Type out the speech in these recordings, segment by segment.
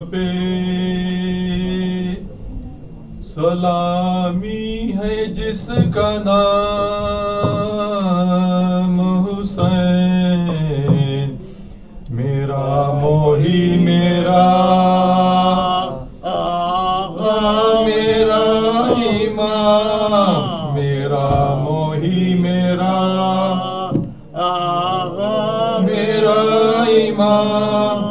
पे सलामी है जिसका नाम हुसैन, मेरा मोही मेरा आगा मेरा इमाम, मेरा मोही मेरा आगा मेरा इमाम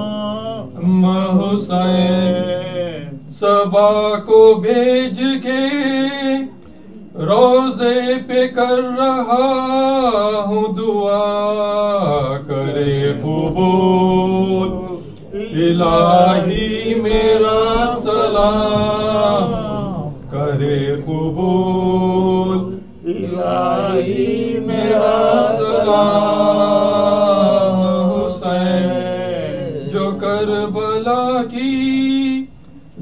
हुसैन। सबा को भेज के रोजे पे कर रहा हूँ दुआ, करे कबूल इलाही मेरा सलाम, करे कबूल इलाही मेरा सलाम। हुसैन जो करबला की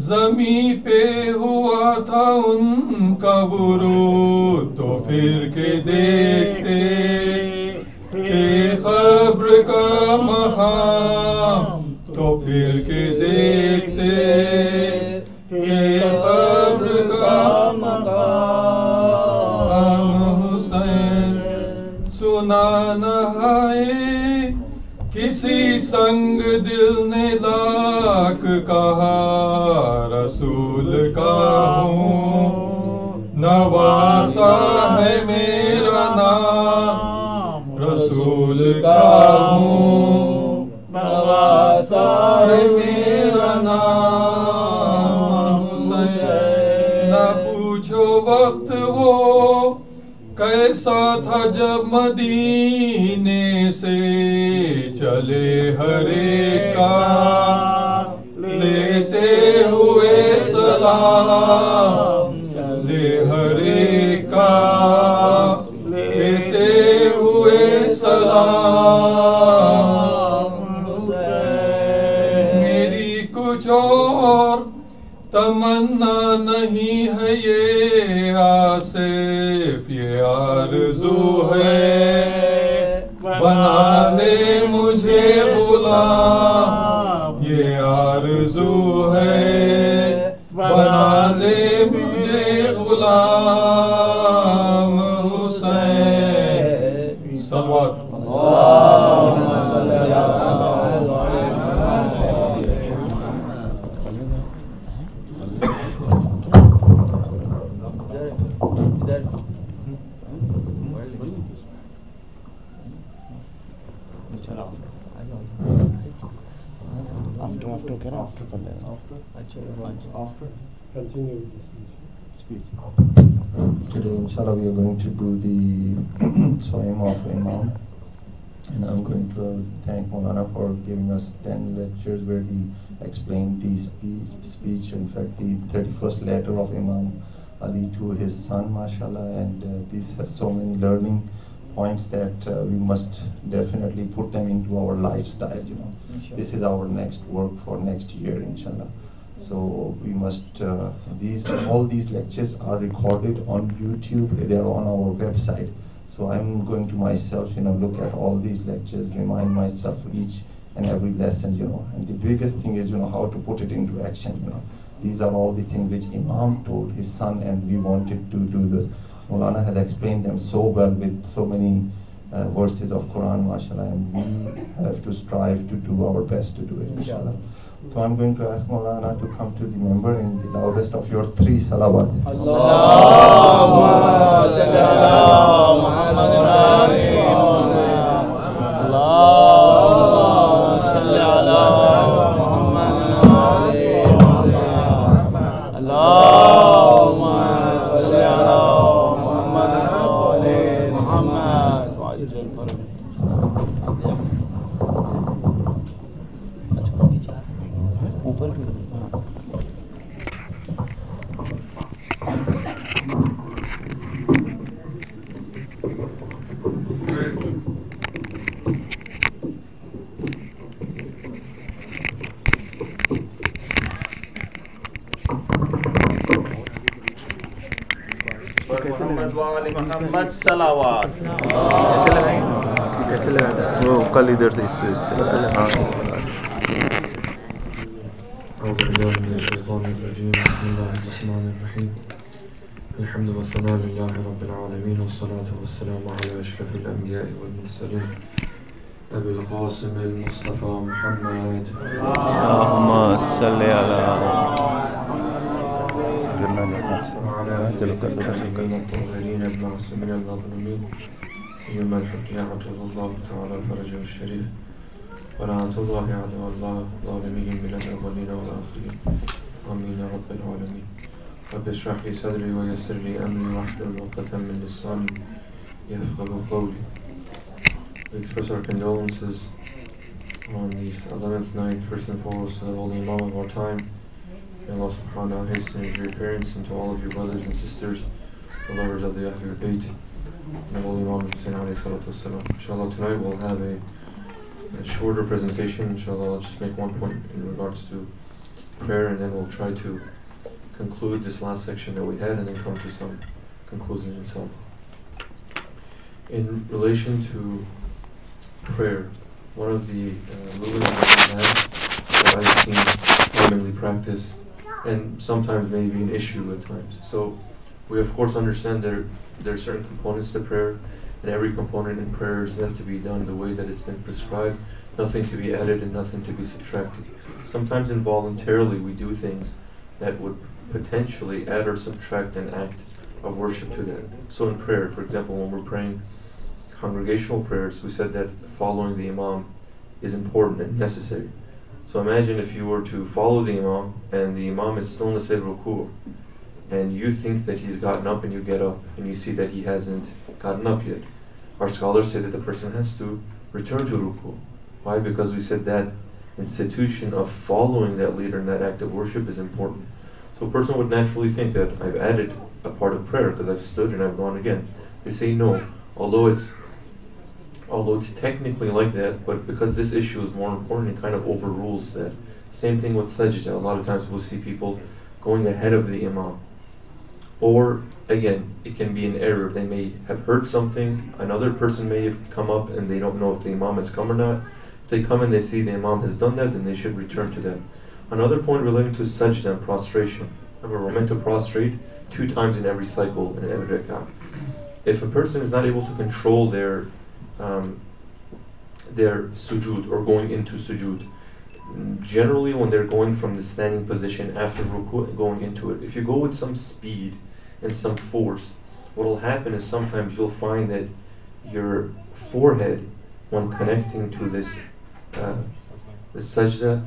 ज़मी पे हुआ था उनका वुरूद, तो फिर के देखते थे ख़ब्र का मक़ाम, तो फिर के देखते थे ख़ब्र का मक़ाम। हुसैन सुना न है किसी संग दिल ने लाख कहा, रसूल का हूँ नवासा है मेरा नाम, रसूल का हूँ नवासा है मेरा नाम। हुसैन न पूछो वक्त वो कैसा था जब मदीने से चले हरे का लेते हुए सलाम, चले हरे का लेते हुए सलाम। मेरी कुछ और तमन्ना नहीं है ये आसिफ, ये आरज़ू है बना ले मुझे गुलाम, ये आरज़ू है बना ले मुझे गुलाम। हुसैन सल्लल्लाहु After continue with the speech. Today, inshallah, we are going to do the Soim of Imam, and I'm going to thank Maulana for giving us 10 lectures where he explained the speech, in fact, the 31st letter of Imam Ali to his son, mashallah, and these have so many learning points that we must definitely put them into our lifestyle, you know. This is our next work for next year, inshallah. So we must, all these lectures are recorded on YouTube, they are on our website. So I'm going to myself, you know, look at all these lectures, remind myself each and every lesson, you know. And the biggest thing is, you know, how to put it into action, you know. These are all the things which Imam told his son, and we wanted to do this. Maulana has explained them so well with so many verses of Quran, mashallah, and we have to strive to do our best to do it, inshallah. So I'm going to ask Maulana to come to the member in the loudest of your 3 salawat. Allahumma salli ala Muhammad wa ali Muhammad. Allahumma salli ala Muhammad wa ali Muhammad. Allahumma salli ala Muhammad wa ali Muhammad. ऊपर मोहम्मद वाले मोहम्मद सलावत। कैसे लगाएंगे? कैसे लगाएंगे? वो कल इधर थे इससे हाँ हो गया। بالله من الشيطان الرجيم بسم الله الرحمن الرحيم الحمد والثناء لله رب العالمين والصلاة والسلام على أشرف الأنبياء والمرسلين أبي القاسم المصطفى محمد اللهم صل على وعلى آله الطاهرين الطاهرين المعصومين المظلومين سيما الحجة عجل الله تعالى فرجه الشريف ولعنة الله على الله ظالمين من الأولين والآخرين آمين يا رب العالمين رب اشرح لي صدري ويسر لي أمري واحلل عقدة من لساني يفقهوا قولي. We express our condolences on the 11th night, first and foremost, to the Holy Imam of our time. May Allah subhanahu wa ta'ala hasten his reappearance, and to all of your brothers and sisters, the lovers of the Ahlul Bayt, and the Holy Imam Hussein alayhi salatu wassalam. Inshallah, tonight we'll have a shorter presentation. Inshallah, I'll just make one point in regards to prayer, and then we'll try to conclude this last section that we had, and then come to some conclusions inshallah. In relation to prayer, one of the movements that we have that I've seen commonly practiced, and sometimes maybe an issue at times. So we of course understand there are certain components to prayer, and every component in prayer is meant to be done the way that it's been prescribed, nothing to be added and nothing to be subtracted. Sometimes involuntarily we do things that would potentially add or subtract an act of worship to that. So in prayer, for example, when we're praying congregational prayers, we said that following the Imam is important and necessary. So imagine if you were to follow the Imam and the Imam is still in the Sayyid Ruku', and you think that he's gotten up and you get up and you see that he hasn't gotten up yet. Our scholars say that the person has to return to Ruku'. Why? Because we said that institution of following that leader in that act of worship is important. So a person would naturally think that I've added a part of prayer because I've stood and I've gone again. They say no, although it's technically like that, but because this issue is more important, it kind of overrules that. Same thing with sajda. A lot of times we'll see people going ahead of the Imam. Or, again, it can be an error. They may have heard something, another person may have come up and they don't know if the Imam has come or not. If they come and they see the Imam has done that, then they should return to that. Another point relating to sajda and prostration. Remember, we're meant to prostrate 2 times in every cycle, in every rak'ah. If a person is not able to control their sujood or going into sujood, generally when they're going from the standing position after ruku' and going into it, if you go with some speed and some force, what will happen is sometimes you'll find that your forehead, when connecting to this the sajda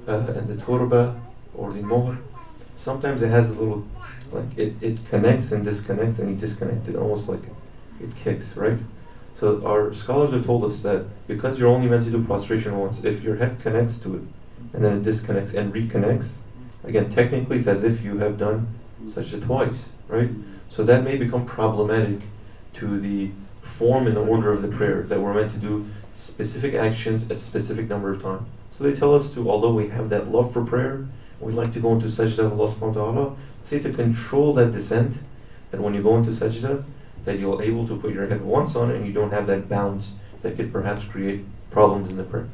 and the turba or the mohr, sometimes it has a little, like it connects and disconnects, and you disconnect it almost like it kicks, right? So our scholars have told us that because you're only meant to do prostration once, if your head connects to it and then it disconnects and reconnects, again, technically it's as if you have done sajda twice, right? So that may become problematic to the form and the order of the prayer, that we're meant to do specific actions a specific number of times. So they tell us to, although we have that love for prayer, we like to go into sajda of Allah subhanahu wa ta'ala, say to control that descent, that when you go into sajda, that you're able to put your head once on it and you don't have that bounce that could perhaps create problems in the prayer.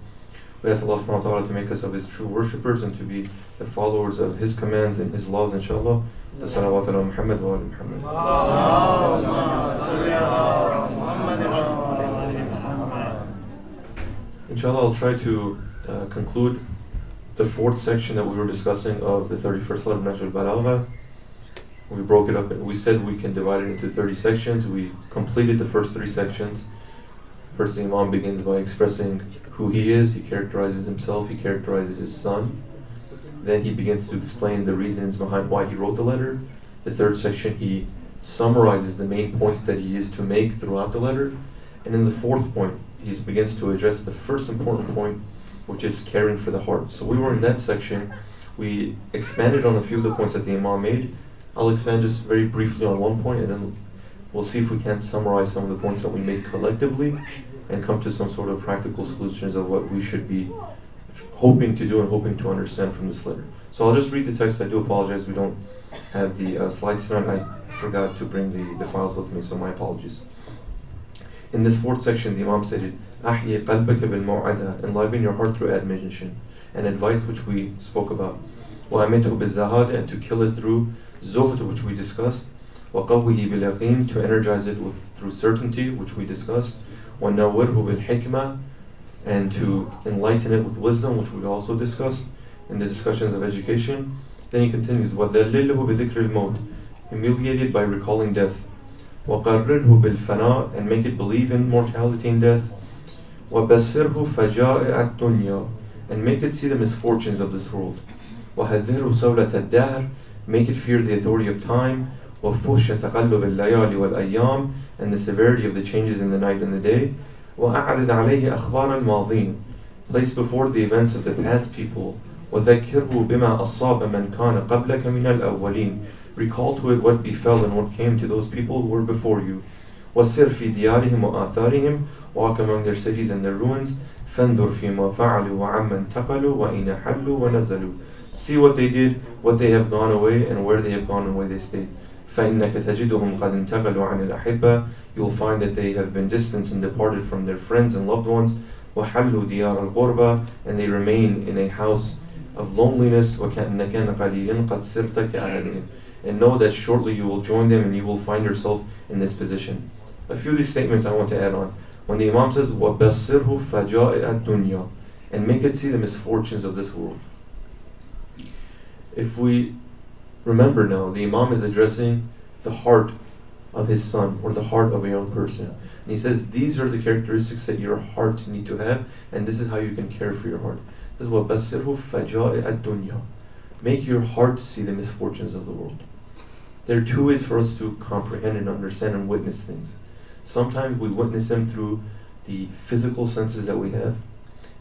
We ask Allah subhanahu wa ta'ala to make us of His true worshippers and to be the followers of His commands and His laws, inshallah. The salawat ala Muhammad wa ala Muhammad. Inshallah, I'll try to conclude the 4th section that we were discussing of the 31st letter of Nahj al-Balagha. We broke it up and we said we can divide it into 30 sections. We completed the first 3 sections. First, the Imam begins by expressing who he is. He characterizes himself. He characterizes his son. Then he begins to explain the reasons behind why he wrote the letter. The 3rd section, he summarizes the main points that he is to make throughout the letter. And in the 4th point, he begins to address the first important point, which is caring for the heart. So we were in that section. We expanded on a few of the points that the Imam made. I'll expand just very briefly on one point, and then we'll see if we can summarize some of the points that we made collectively and come to some sort of practical solutions of what we should be hoping to do and hoping to understand from this letter. So I'll just read the text. I do apologize, we don't have the slides tonight. I forgot to bring the files with me, so my apologies. In this 4th section, the Imam stated, أحيي قلبك بالموعظة, enliven your heart through admonition and advice, which we spoke about. وَأَمِتْهُ بِالزَّهَادِ, and to kill it through zuhd, which we discussed. وَقَوِّهِ بِالْيَقِينِ, to energize it through certainty, which we discussed. وَنَوِّرْهُ بِالْحِكْمَةِ, and to enlighten it with wisdom, which we also discussed in the discussions of education. Then he continues, وَذَلِّلْهُ بِذِكْرِ الْمَوْتِ, humiliated by recalling death. وَقَرِّرْهُ بِالْفَنَاءِ, and make it believe in mortality and death. وَبَصِّرْهُ فَجَائِعَ الدُّنْيَا, and make it see the misfortunes of this world. وَحَذِّرْهُ سَوْلَةَ الدَّهْرِ, make it fear the authority of time. وَفُحْشَ تَقَلُّبِ اللَّيَالِ وَالْأَيَّامِ, and the severity of the changes in the night and the day. وَأَعْرِضْ عَلَيْهِ أَخْبَارَ الْمَاضِينَ, place before the events of the past people. وَذَكِّرْهُ بِمَا أَصَّابَ مَنْ كَانَ قَبْلَكَ مِنَ الْأَوَّلِينَ, recall to it what befell and what came to those people who were before you. وَسِرْ فِي دِيَارِهِمْ وَآثَارِهِمْ, walk among their cities and their ruins. فَانْظُرْ فِي مَا فَعَلُوا وَعَمَّنْ تَقَلُوا وَإِنَ حَلُّوا وَنَزَلُوا, see what they did, what they have gone away, and where they have gone and where they stayed. فَإِنَّكَ تَجِدُهُمْ قَدْ انْتَقَلُوا عَنِ الْأَحِبَّةِ, you'll find that they have been distanced and departed from their friends and loved ones. وَحَلُّوا دِيَارَ الْغُرْبَةِ, and they remain in a house of loneliness. وَكَأَنَّ كَانَ قَلِيلًا قَدْ صِرْتَ كَأَهْلِهِمْ, and know that shortly you will join them and you will find yourself in this position. A few of these statements I want to add on. When the Imam says, وَبَصِّرْهُ فَجَائِعَ الدُّنْيَا, and make it see the misfortunes of this world. If we remember now, the Imam is addressing the heart of his son, or the heart of a young person. And he says, these are the characteristics that your heart need to have, and this is how you can care for your heart. This is وَبَصِّرْهُ فَجَائِعَ الدُّنْيَا, make your heart see the misfortunes of the world. There are two ways for us to comprehend and understand and witness things. Sometimes we witness them through the physical senses that we have,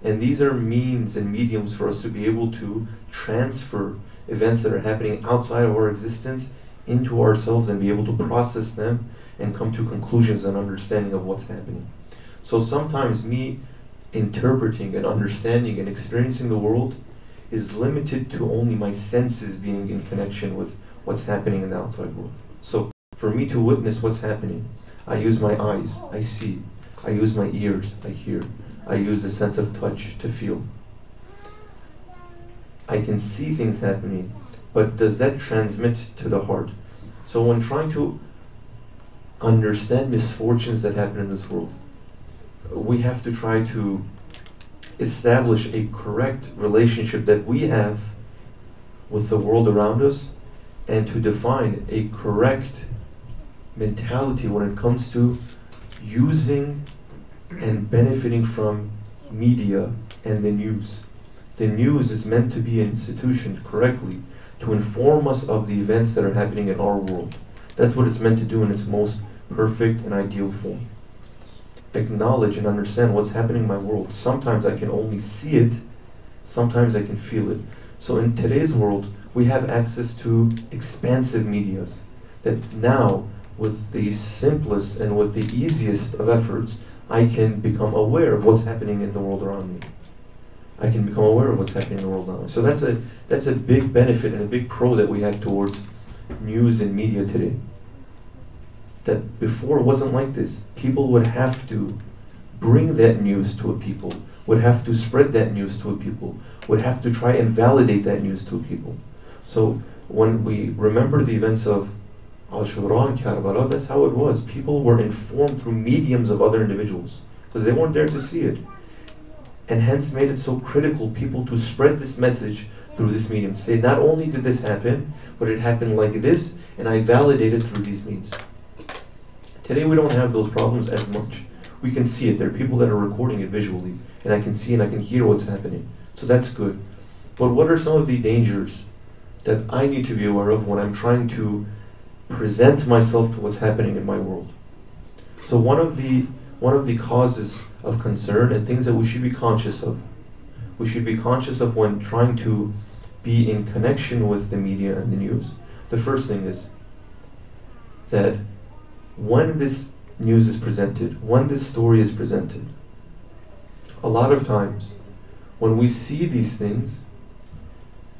and these are means and mediums for us to be able to transfer events that are happening outside of our existence into ourselves and be able to process them and come to conclusions and understanding of what's happening. So sometimes me interpreting and understanding and experiencing the world is limited to only my senses being in connection with what's happening in the outside world. So for me to witness what's happening, I use my eyes, I see. I use my ears, I hear. I use the sense of touch to feel. I can see things happening, but does that transmit to the heart? So when trying to understand misfortunes that happen in this world, we have to try to establish a correct relationship that we have with the world around us, and to define a correct mentality when it comes to using and benefiting from media and the news. The news is meant to be institutioned correctly to inform us of the events that are happening in our world. That's what it's meant to do in its most perfect and ideal form. Acknowledge and understand what's happening in my world. Sometimes I can only see it, sometimes I can feel it. So in today's world, we have access to expansive medias that now, with the simplest and with the easiest of efforts, I can become aware of what's happening in the world around me. I can become aware of what's happening in the world around me. So that's a big benefit and a big pro that we have towards news and media today. That before it wasn't like this. People would have to bring that news to a people, would have to spread that news to a people, would have to try and validate that news to a people. So when we remember the events of Ashura and Karbala, that's how it was. People were informed through mediums of other individuals because they weren't there to see it. And hence made it so critical people to spread this message through this medium. Say, not only did this happen, but it happened like this, and I validated through these means. Today we don't have those problems as much. We can see it. There are people that are recording it visually, and I can see and I can hear what's happening. So that's good. But what are some of the dangers that I need to be aware of when I'm trying to present myself to what's happening in my world? So one of the causes of concern and things that we should be conscious of. We should be conscious of when trying to be in connection with the media and the news. The first thing is that when this news is presented, when this story is presented, a lot of times when we see these things,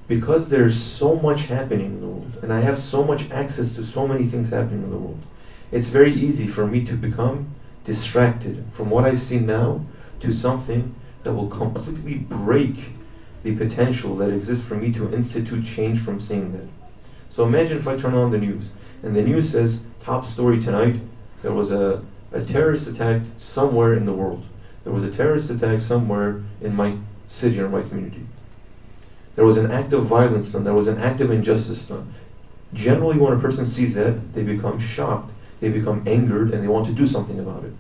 because there's so much happening in the world, and I have so much access to so many things happening in the world, it's very easy for me to become distracted from what I've seen now to something that will completely break the potential that exists for me to institute change from seeing that. So imagine if I turn on the news, and the news says, top story tonight, there was a terrorist attack somewhere in the world. There was a terrorist attack somewhere in my city or my community. There was an act of violence done. There was an act of injustice done. Generally, when a person sees that, they become shocked, they become angered, and they want to do something about it.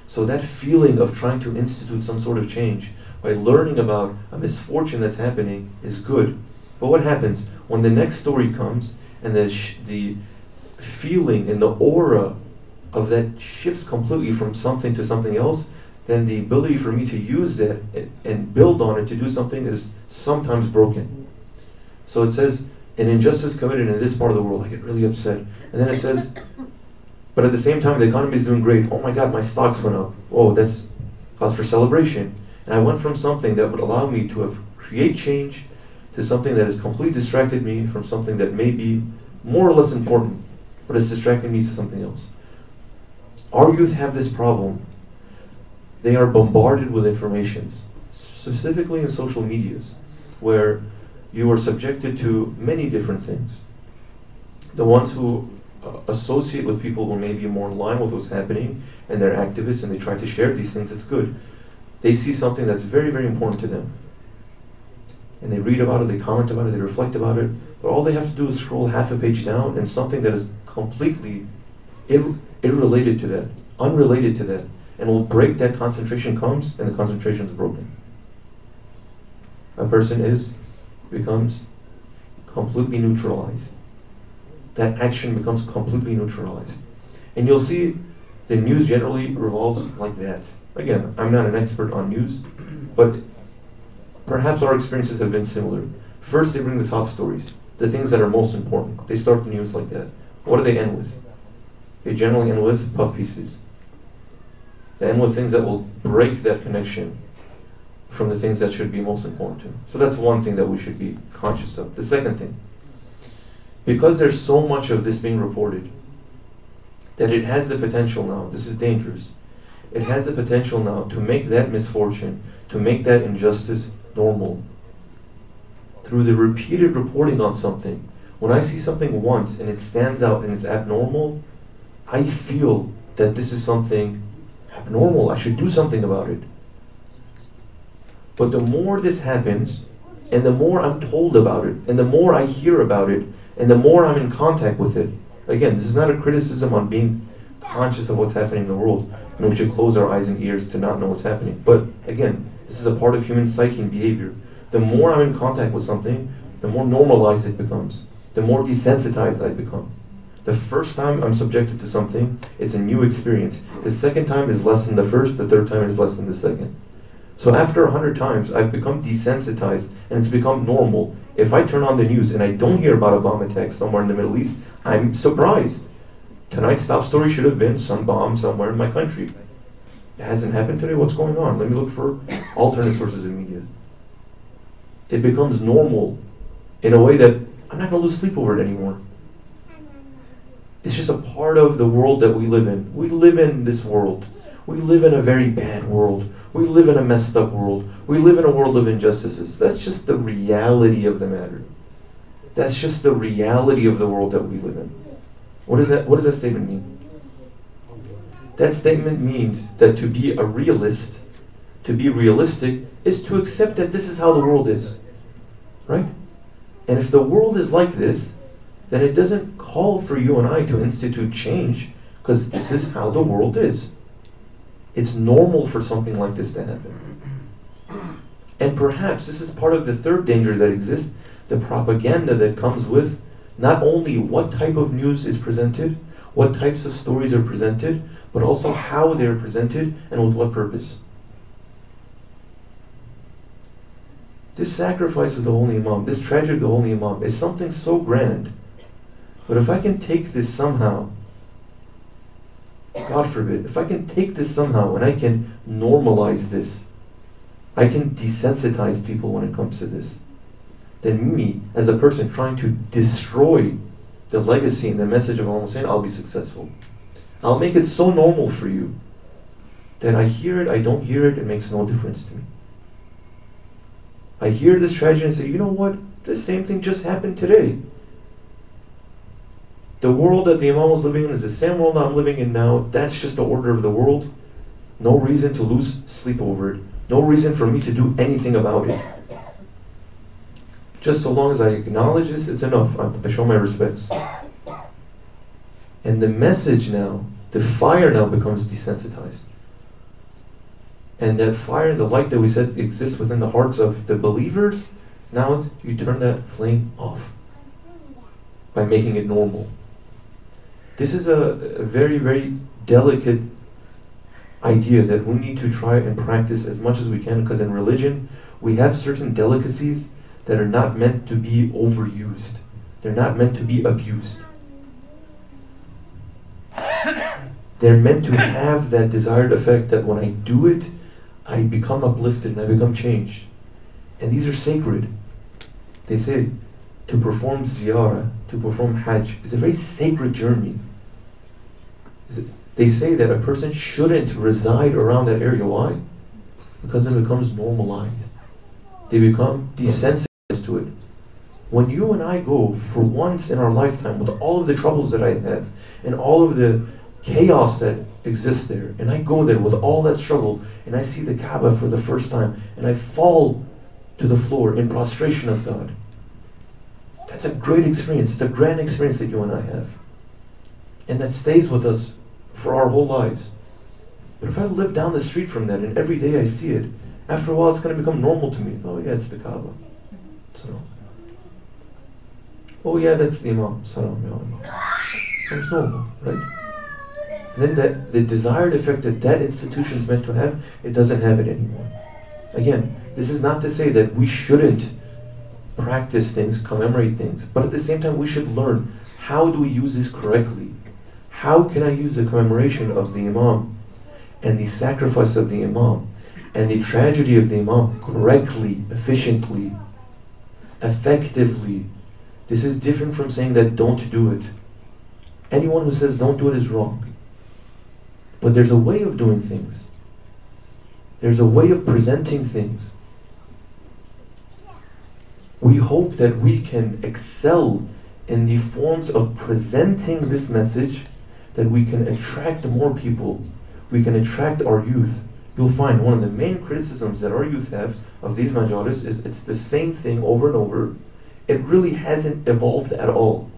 So that feeling of trying to institute some sort of change by learning about a misfortune that's happening is good. But what happens when the next story comes and the feeling and the aura of that shifts completely from something to something else? Then the ability for me to use that and build on it to do something is sometimes broken. So it says, an injustice committed in this part of the world, I get really upset. And then it says, but at the same time, the economy is doing great. Oh my God, my stocks went up. Oh, that's cause for celebration. And I went from something that would allow me to create change to something that has completely distracted me from something that may be more or less important, but it's distracting me to something else. Our youth have this problem. They are bombarded with information, specifically in social medias, where you are subjected to many different things. The ones who associate with people who may be more in line with what's happening, and they're activists and they try to share these things, it's good. They see something that's very, very important to them. And they read about it, they comment about it, they reflect about it, but all they have to do is scroll half a page down and something that is completely irrelated to that, unrelated to that, and will break that concentration comes, and the concentration is broken. A person becomes completely neutralized. That action becomes completely neutralized. And you'll see the news generally revolves like that. Again, I'm not an expert on news, but perhaps our experiences have been similar. First, they bring the top stories, the things that are most important. They start the news like that. What do they end with? They generally end with puff pieces. They end with things that will break that connection from the things that should be most important to them. So that's one thing that we should be conscious of. The second thing, because there's so much of this being reported, that it has the potential now, this is dangerous, it has the potential now to make that misfortune, to make that injustice normal. Through the repeated reporting on something, when I see something once and it stands out and it's abnormal, I feel that this is something abnormal, I should do something about it. But the more this happens, and the more I'm told about it, and the more I hear about it, and the more I'm in contact with it. Again, this is not a criticism on being conscious of what's happening in the world, and we should close our eyes and ears to not know what's happening. But again, this is a part of human psyche and behavior. The more I'm in contact with something, the more normalized it becomes, the more desensitized I become. The first time I'm subjected to something, it's a new experience. The second time is less than the first, the third time is less than the second. So after 100 times, I've become desensitized, and it's become normal. If I turn on the news and I don't hear about a bomb attack somewhere in the Middle East, I'm surprised. Tonight's top story should have been some bomb somewhere in my country. It hasn't happened today, what's going on? Let me look for alternate sources of media. It becomes normal in a way that I'm not going to lose sleep over it anymore. It's just a part of the world that we live in. We live in this world. We live in a very bad world. We live in a messed up world. We live in a world of injustices. That's just the reality of the matter. That's just the reality of the world that we live in. What does that statement mean? That statement means that to be a realist, to be realistic, is to accept that this is how the world is. Right? And if the world is like this, then it doesn't call for you and I to institute change, because this is how the world is. It's normal for something like this to happen. And perhaps this is part of the third danger that exists, the propaganda that comes with not only what type of news is presented, what types of stories are presented, but also how they are presented and with what purpose. This sacrifice of the Holy Imam, this tragedy of the Holy Imam is something so grand. But if I can take this somehow, God forbid, if I can take this somehow and I can normalize this, I can desensitize people when it comes to this, then me, as a person trying to destroy the legacy and the message of Imam Hussein, I'll be successful. I'll make it so normal for you that I hear it, I don't hear it, it makes no difference to me. I hear this tragedy and say, you know what? The same thing just happened today. The world that the Imam was living in is the same world I'm living in now. That's just the order of the world. No reason to lose sleep over it. No reason for me to do anything about it. Just so long as I acknowledge this, it's enough. I show my respects. And the message now, the fire now becomes desensitized. And that fire and the light that we said exists within the hearts of the believers, now you turn that flame off by making it normal. This is a very, very delicate idea that we need to try and practice as much as we can, because in religion we have certain delicacies that are not meant to be overused. They're not meant to be abused. They're meant to have that desired effect that when I do it, I become uplifted and I become changed. And these are sacred. They say to perform ziyarah, to perform hajj, is a very sacred journey. They say that a person shouldn't reside around that area. Why? Because it becomes normalized. They become desensitized to it. When you and I go for once in our lifetime with all of the troubles that I have and all of the chaos that exists there, and I go there with all that struggle and I see the Kaaba for the first time and I fall to the floor in prostration of God, that's a great experience. It's a grand experience that you and I have, and that stays with us for our whole lives. But if I live down the street from that and every day I see it, after a while it's going to become normal to me. Oh yeah, it's the Kaaba. So, oh yeah, that's the Imam. Salam ya Imam. It's normal, right? And then the desired effect that that institution is meant to have, it doesn't have it anymore. Again, this is not to say that we shouldn't practice things, commemorate things, but at the same time we should learn, how do we use this correctly? How can I use the commemoration of the Imam and the sacrifice of the Imam and the tragedy of the Imam correctly, efficiently, effectively? This is different from saying that don't do it. Anyone who says don't do it is wrong. But there's a way of doing things. There's a way of presenting things. We hope that we can excel in the forms of presenting this message, that we can attract more people, we can attract our youth. You'll find one of the main criticisms that our youth have of these majalis is it's the same thing over and over. It really hasn't evolved at all.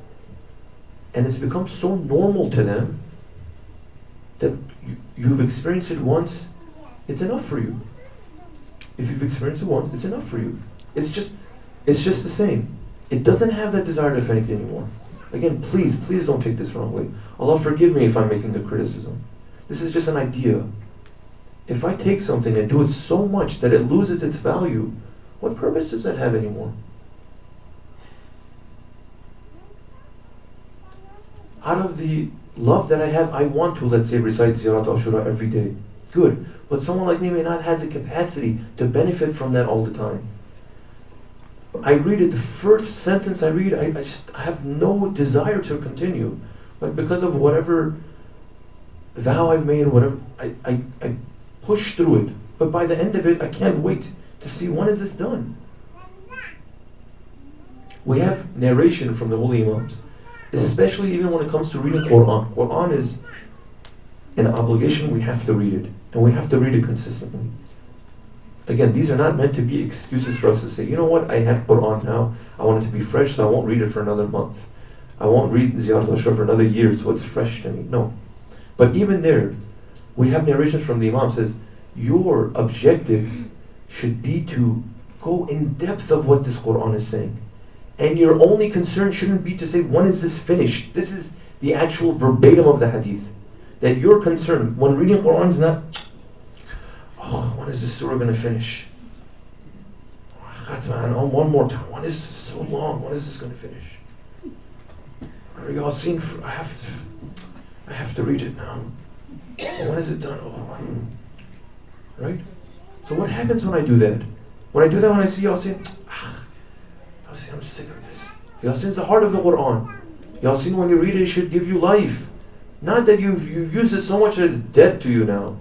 And it's become so normal to them that you've experienced it once, it's enough for you. If you've experienced it once, it's enough for you. It's just the same. It doesn't have that desired effect anymore. Again, please don't take this wrong way. Allah forgive me if I'm making a criticism. This is just an idea. If I take something and do it so much that it loses its value, what purpose does that have anymore? Out of the love that I have, I want to, let's say, recite Ziyarat Ashura every day. Good. But someone like me may not have the capacity to benefit from that all the time. I read it, the first sentence I read, I have no desire to continue. But because of whatever vow I've made, whatever, I push through it. But by the end of it, I can't wait to see, when is this done? We have narration from the holy Imams, especially even when it comes to reading Quran. Quran is an obligation, we have to read it. And we have to read it consistently. Again, these are not meant to be excuses for us to say, you know what, I have Quran now, I want it to be fresh, so I won't read it for another month. I won't read Ziyarat al-Ashra for another year, so it's fresh to me. No. But even there, we have narrations from the Imam says, your objective should be to go in depth of what this Quran is saying. And your only concern shouldn't be to say, when is this finished? This is the actual verbatim of the hadith. That your concern when reading Quran is not, oh, when is this surah going to finish? Oh, one more time. When is this so long? When is this going to finish? Are y'all seen? I have to read it now. When is it done? Oh, right? So what happens when I do that? When I do that, when I see y'all saying, I'm sick of this. Yasin is the heart of the Quran. Yasin, when you read it, it should give you life. Not that you've used it so much that it's dead to you now.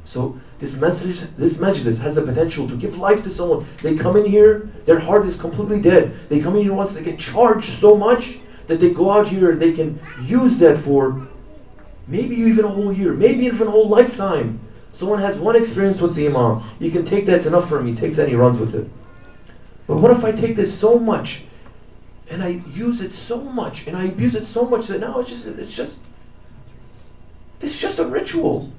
So This majlis has the potential to give life to someone. They come in here, their heart is completely dead. They come in here once, they get charged so much that they go out here and they can use that for maybe even a whole year, maybe even a whole lifetime. Someone has one experience with the Imam. You can take that's enough for him. He takes that and he runs with it. But what if I take this so much and I use it so much and I abuse it so much that now it's just a ritual.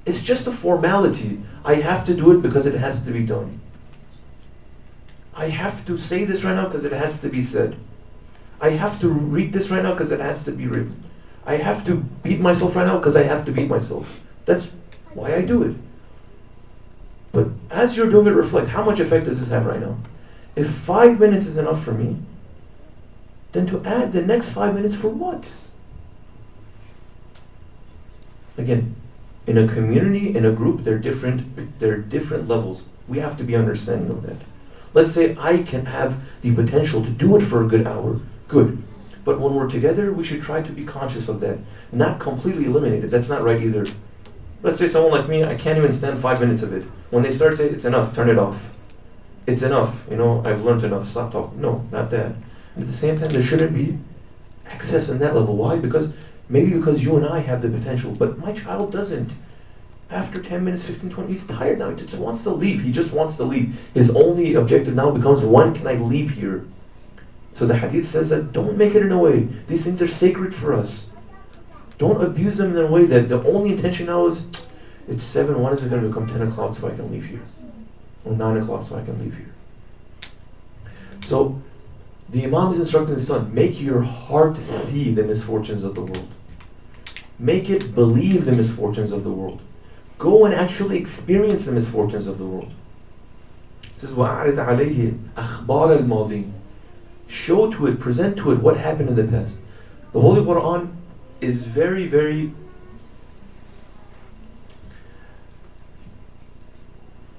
It's just a formality. I have to do it because it has to be done. I have to say this right now because it has to be said. I have to read this right now because it has to be written. I have to beat myself right now because I have to beat myself. That's why I do it. But as you're doing it, reflect, how much effect does this have right now? If 5 minutes is enough for me, then to add the next 5 minutes for what? Again, in a community, in a group, there are different levels. We have to be understanding of that. Let's say I can have the potential to do it for a good hour. Good. But when we're together, we should try to be conscious of that. Not completely eliminate it. That's not right either. Let's say someone like me, I can't even stand 5 minutes of it. When they start saying, it's enough, turn it off. It's enough, I've learned enough, stop talking. No, not that. And at the same time, there shouldn't be excess in that level. Why? Because you and I have the potential, but my child doesn't. After 10 minutes, 15, 20, he's tired now. He just wants to leave. He just wants to leave. His only objective now becomes, when can I leave here? So the hadith says that don't make it in a way. These things are sacred for us. Don't abuse them in a way that the only intention now is, it's 7, when is it going to become 10 o'clock so I can leave here? Or 9 o'clock so I can leave here. So the Imam is instructing his son, make your heart see the misfortunes of the world. Make it believe the misfortunes of the world. Go and actually experience the misfortunes of the world. It says, وَأَعْرِضْ عَلَيْهِ أَخْبَارَ الْمَاضِينَ. Show to it, present to it what happened in the past. The Holy Quran is very, very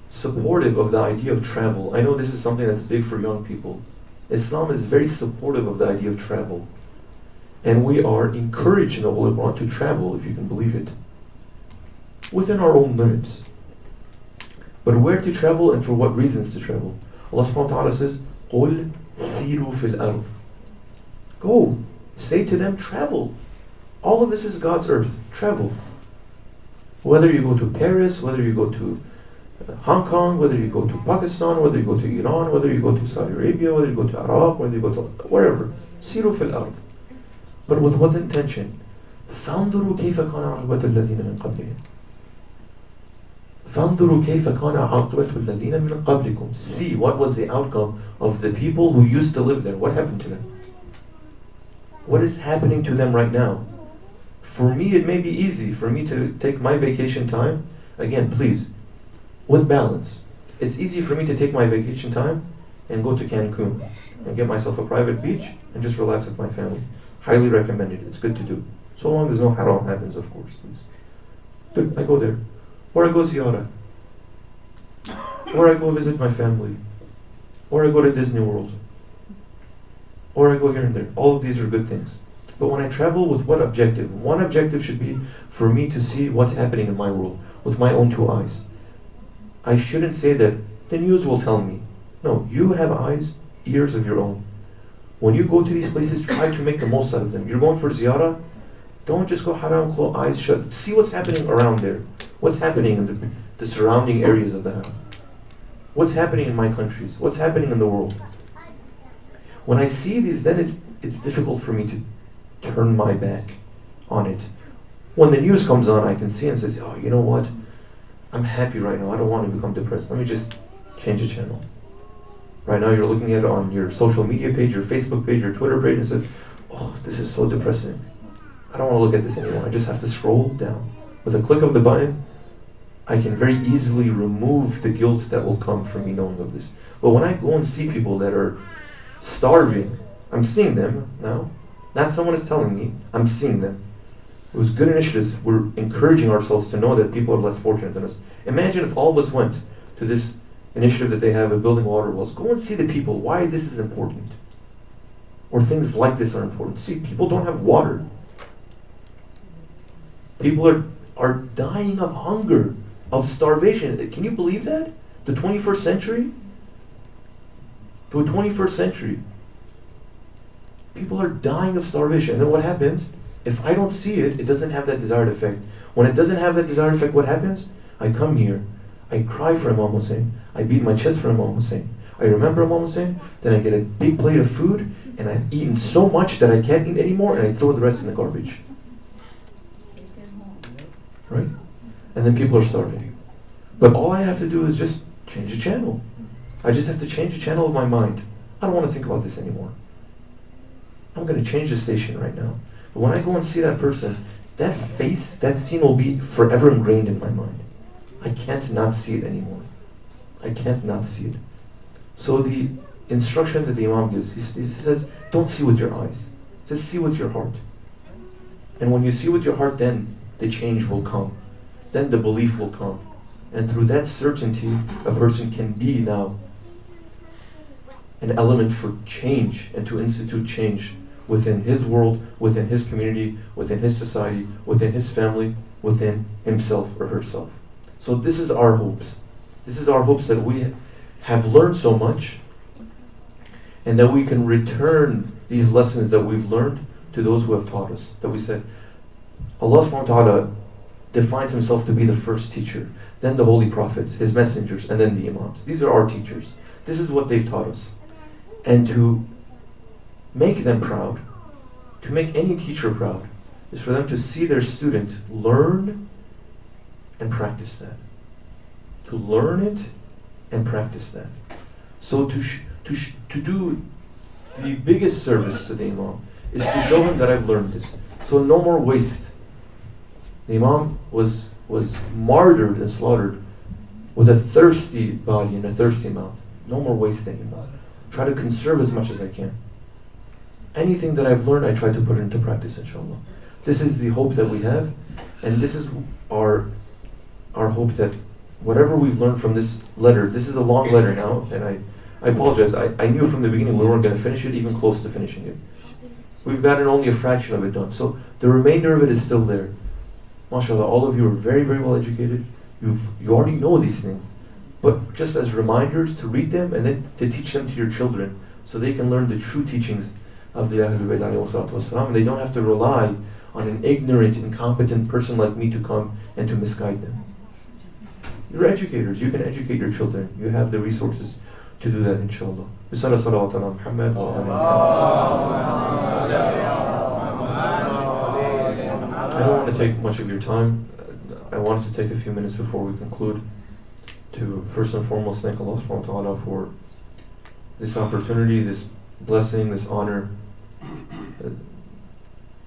supportive of the idea of travel. I know this is something that's big for young people. Islam is very supportive of the idea of travel. And we are encouraged in the Holy Quran to travel, if you can believe it, within our own limits. But where to travel and for what reasons to travel? Allah subhanahu wa ta'ala says, قُلْ سِيرُوا فِي الْأَرْضِ. Go, say to them, travel. All of this is God's earth, travel. Whether you go to Paris, whether you go to Hong Kong, whether you go to Pakistan, whether you go to Iran, whether you go to Saudi Arabia, whether you go to Iraq, whether you go to wherever. سِيرُوا فِي الْأَرْضِ. But with what intention? فَانْظُرُوا كَيْفَ كَانَ عَاقِبَةُ الَّذِينَ مِنْ قَبْلِهِمْ. فَانْظُرُوا كَيْفَ كَانَ عَاقِبَةُ الَّذِينَ مِنْ قَبْلِكُمْ. See what was the outcome of the people who used to live there. What happened to them? What is happening to them right now? For me, it may be easy for me to take my vacation time. Again, please, with balance. It's easy for me to take my vacation time and go to Cancun and get myself a private beach and just relax with my family. Highly recommended. It's good to do. So long as no haram happens, of course, please. Good, I go there. Or I go ziyarah. Or I go visit my family. Or I go to Disney World. Or I go here and there. All of these are good things. But when I travel, with what objective? One objective should be for me to see what's happening in my world with my own 2 eyes. I shouldn't say that the news will tell me. No, you have eyes, ears of your own. When you go to these places, try to make the most out of them. You're going for ziyarah, don't just go haram, close eyes shut. See what's happening around there. What's happening in the surrounding areas of the haram. What's happening in my countries? What's happening in the world? When I see these, then it's difficult for me to turn my back on it. When the news comes on, I can see and say, oh, you know what? I'm happy right now. I don't want to become depressed. Let me just change the channel. Right now you're looking at it on your social media page, your Facebook page, your Twitter page, and say, oh, this is so depressing. I don't want to look at this anymore. I just have to scroll down. With a click of the button, I can very easily remove the guilt that will come from me knowing of this. But when I go and see people that are starving, I'm seeing them now. Not someone is telling me, I'm seeing them. It was good initiatives. We're encouraging ourselves to know that people are less fortunate than us. Imagine if all of us went to this initiative that they have of building water wells. Go and see the people, why this is important. Or things like this are important. See, people don't have water. People are dying of hunger. of starvation. Can you believe that? The 21st century? To a 21st century. People are dying of starvation. And then what happens? If I don't see it, it doesn't have that desired effect. When it doesn't have that desired effect, what happens? I come here, I cry for Imam Hussein, I beat my chest for Imam Hussein. I remember Imam Hussein, then I get a big plate of food, and I've eaten so much that I can't eat anymore, and I throw the rest in the garbage. Right? And then people are starving. But all I have to do is just change the channel. I just have to change the channel of my mind. I don't want to think about this anymore. I'm going to change the station right now. But when I go and see that person, that face, that scene will be forever ingrained in my mind. I can't not see it anymore. I can't not see it. So the instruction that the Imam gives, he says, don't see with your eyes. Just see with your heart. And when you see with your heart, then the change will come. Then the belief will come. And through that certainty, a person can be now an element for change and to institute change within his world, within his community, within his society, within his family, within himself or herself. So this is our hopes. This is our hopes that we have learned so much and that we can return these lessons that we've learned to those who have taught us. That we said, Allah subhanahu wa ta'ala defines himself to be the first teacher, then the holy prophets, his messengers, and then the imams. These are our teachers. This is what they've taught us. And to make them proud, to make any teacher proud, is for them to see their student learn and practice that. To learn it and practice that. So to do the biggest service to the Imam is to show him that I've learned this. So no more waste. The Imam was martyred and slaughtered with a thirsty body and a thirsty mouth. No more waste anymore. Try to conserve as much as I can. Anything that I've learned, I try to put it into practice, inshallah. This is the hope that we have, and this is our hope that whatever we've learned from this letter, this is a long letter now, and I apologize. I knew from the beginning we weren't going to finish it, even close to finishing it. We've gotten only a fraction of it done. So the remainder of it is still there. MashaAllah, all of you are very, very well educated. You already know these things. But just as reminders to read them and then to teach them to your children so they can learn the true teachings of the Ahlul Bayt alayhi salatu wasalam, and they don't have to rely on an ignorant, incompetent person like me to come and to misguide them. You're educators. You can educate your children. You have the resources to do that, inshallah. Bismillah salawat ala Muhammad wa I don't want to take much of your time. I wanted to take a few minutes before we conclude to first and foremost thank Allah subhanahu wa ta'ala for this opportunity, this blessing, this honor.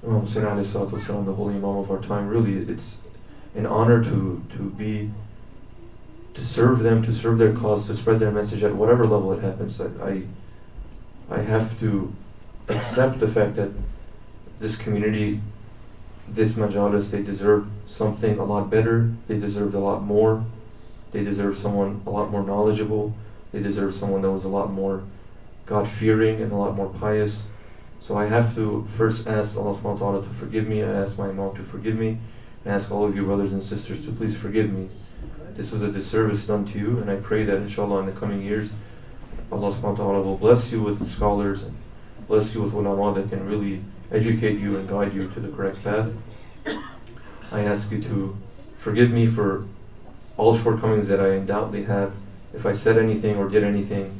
Imam Hussein alayhi salatu wasalam, the holy Imam of our time, really it's an honor to serve them, to serve their cause, to spread their message at whatever level it happens. I have to accept the fact that this community, this Majalis, they deserve something a lot better. They deserved a lot more. They deserve someone a lot more knowledgeable. They deserve someone that was a lot more God-fearing and a lot more pious. So I have to first ask Allah subhanahu wa ta'ala to forgive me. I ask my Imam to forgive me. I ask all of you brothers and sisters to please forgive me. This was a disservice done to you, and I pray that inshallah in the coming years Allah subhanahu wa ta'ala will bless you with scholars and bless you with ulama that can really educate you and guide you to the correct path. I ask you to forgive me for all shortcomings that I undoubtedly have. If I said anything or did anything,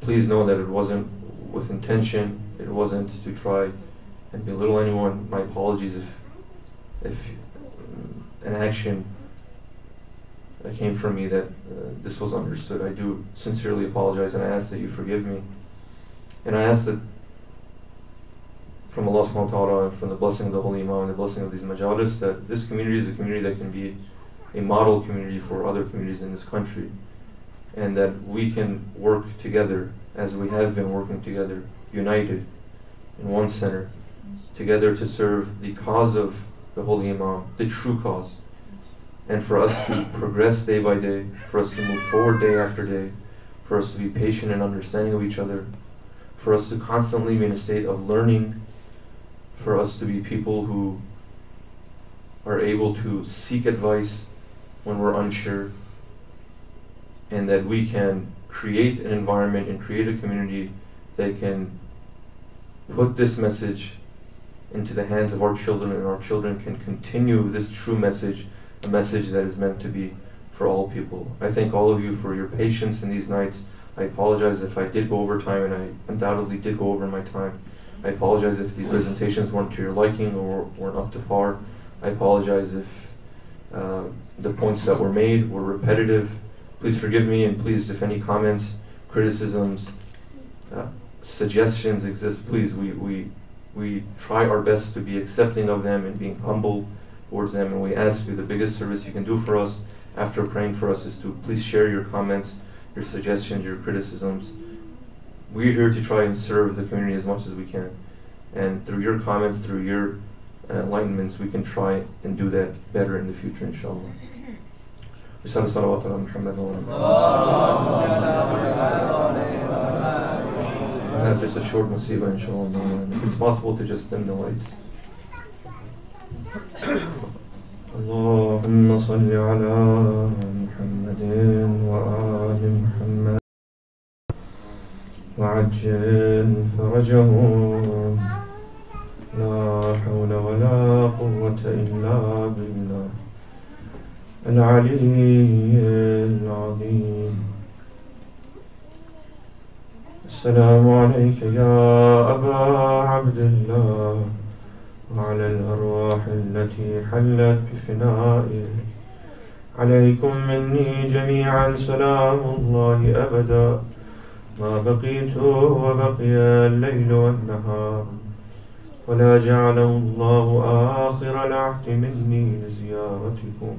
please know that it wasn't with intention. It wasn't to try and belittle anyone. My apologies if an action that came from me that this was understood. I do sincerely apologize, and I ask that you forgive me. And I ask that from Allah subhanahu wa ta'ala and from the blessing of the Holy Imam and the blessing of these majalis, that this community is a community that can be a model community for other communities in this country, and that we can work together as we have been working together, united in one center, together to serve the cause of the Holy Imam, the true cause, and for us to progress day by day, for us to move forward day after day, for us to be patient and understanding of each other, for us to constantly be in a state of learning, for us to be people who are able to seek advice when we're unsure, and that we can create an environment and create a community that can put this message into the hands of our children, and our children can continue this true message, a message that is meant to be for all people. I thank all of you for your patience in these nights. I apologize if I did go over time, and I undoubtedly did go over my time. I apologize if the presentations weren't to your liking or weren't up to par. I apologize if the points that were made were repetitive. Please forgive me, and please, if any comments, criticisms, suggestions exist, please, we try our best to be accepting of them and being humble towards them, and we ask you, the biggest service you can do for us after praying for us is to please share your comments, your suggestions, your criticisms. We're here to try and serve the community as much as we can, and through your comments, through your enlightenments, we can try and do that better in the future, inshallah. رسالة صلوات على محمد I have just a short nasiba, inshallah. If it's possible to just dim the lights. اللهم صل على محمد وآل محمد وعجل فرجهم لا حول ولا قوة إلا بالله العلي العظيم. السلام عليك يا أبا عبد الله وعلى الأرواح التي حلت بفنائك. عليكم مني جميعا سلام الله أبدا ما بقيت وبقي الليل والنهار، ولا جعله الله آخر العهد مني لزيارتكم.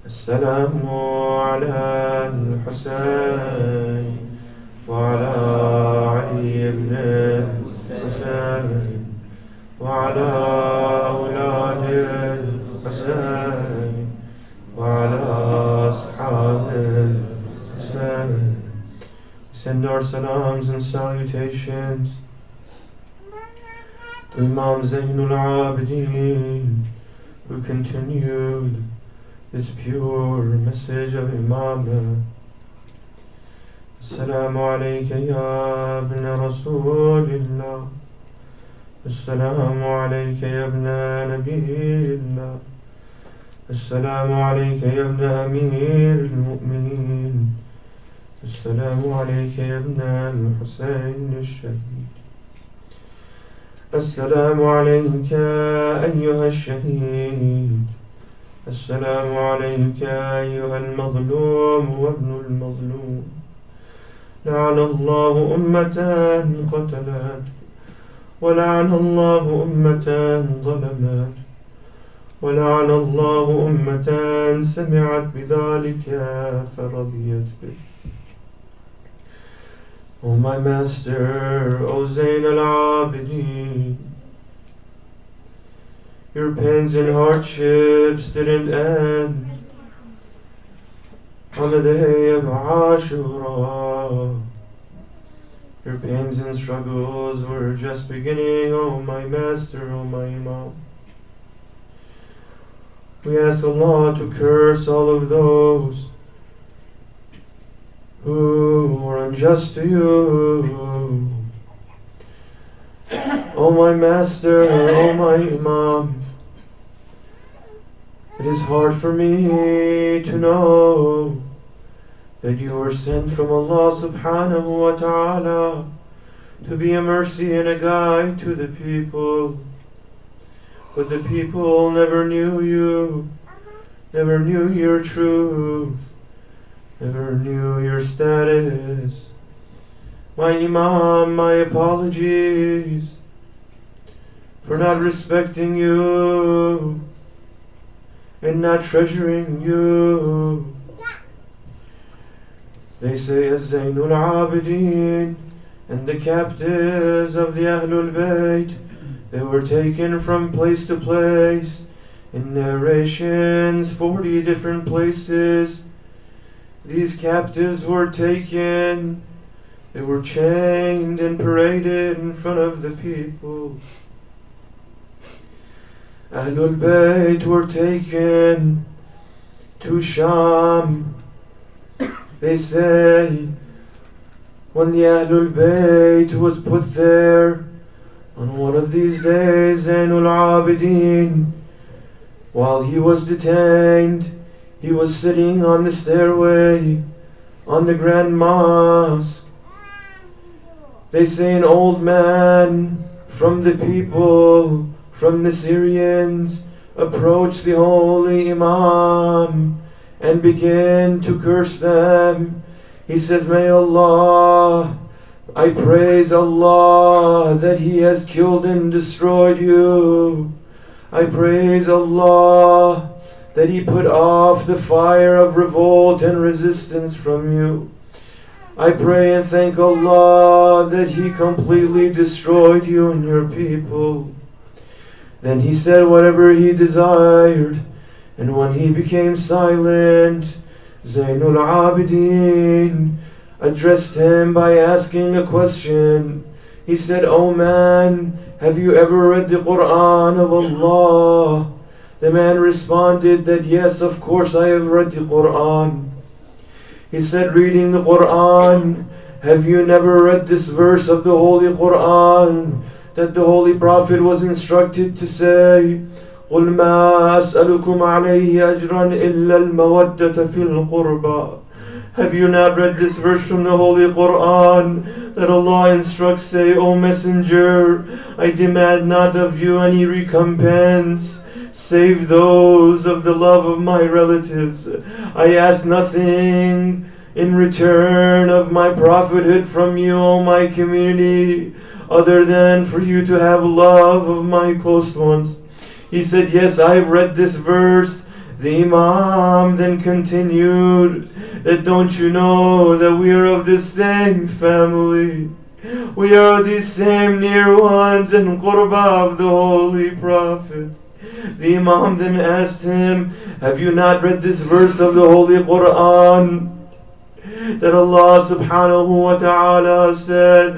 السلام على الحسين وعلى علي بن الحسين وعلى أولاد الحسين وعلى أصحاب الحسين. Send our salams and salutations to Imam Zainul Abidin, who continued this pure message of Imamah. Assalamu alayka ya ibn Rasulillah. Assalamu alayka ya ibn Nabiyillah. Assalamu alayka ya ibn Amir al-Mu'mineen. Assalamu alayka ya ibn al-Husayn al-Shaheed. Assalamu alayka ayyuha al-Shaheed. السلام عليك أيها المظلوم وابن المظلوم. لعن الله أمة قتلت ولعن الله أمة ظلمت ولعن الله أمة سمعت بذلك فرضيت به. O my Master, O Zain al-Abidin, your pains and hardships didn't end on the day of Ashura. Your pains and struggles were just beginning, O my Master, O my Imam. We ask Allah to curse all of those who were unjust to you. O my Master, O my Imam, it is hard for me to know that you were sent from Allah subhanahu wa ta'ala to be a mercy and a guide to the people. But the people never knew you, never knew your truth, never knew your status. My Imam, my apologies for not respecting you and not treasuring you. They say as Zainul Abidin and the captives of the Ahlul Bayt, they were taken from place to place. In narrations, 40 different places, these captives were taken. They were chained and paraded in front of the people. Ahlul Bayt were taken to Sham. They say, when the Ahlul Bayt was put there, on one of these days, Zainul Abidin, while he was detained, he was sitting on the stairway on the Grand Mosque. They say an old man from the people, from the Syrians, approached the holy Imam and began to curse them. He says, may Allah, I praise Allah that He has killed and destroyed you. I praise Allah that He put off the fire of revolt and resistance from you. I pray and thank Allah that He completely destroyed you and your people. Then he said whatever he desired, and when he became silent, Zainul Abidin addressed him by asking a question. He said, "O man, have you ever read the Quran of Allah?" The man responded that, "Yes, of course I have read the Quran." He said, reading the Quran, have you never read this verse of the Holy Quran that the Holy Prophet was instructed to say, قُلْ مَا أَسْأَلُكُمْ عَلَيْهِ أَجْرًا إِلَّا الْمَوَدَّةَ فِي الْقُرْبَى? Have you not read this verse from the Holy Quran that Allah instructs, say, O Messenger, I demand not of you any recompense, save those of the love of my relatives. I ask nothing in return of my prophethood from you, O my community, other than for you to have love of my close ones. He said, yes, I have read this verse. The Imam then continued that don't you know that we are of the same family? We are the same near ones and qurba of the Holy Prophet. The Imam then asked him, have you not read this verse of the Holy Quran that Allah subhanahu wa ta'ala said,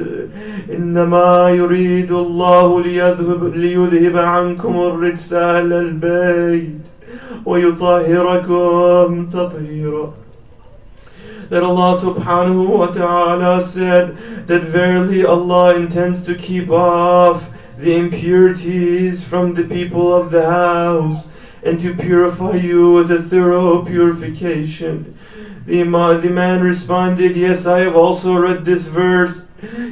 إِنَّمَا يُرِيدُ اللَّهُ لِيُذْهِبَ عَنْكُمُ الرِّجْسَ أَهْلَ الْبَيْتِ وَيُطَهِّرَكُمْ تَطْهِيرًا. That Allah subhanahu wa ta'ala said that verily Allah intends to keep off the impurities from the people of the house and to purify you with a thorough purification. The man responded, yes, I have also read this verse.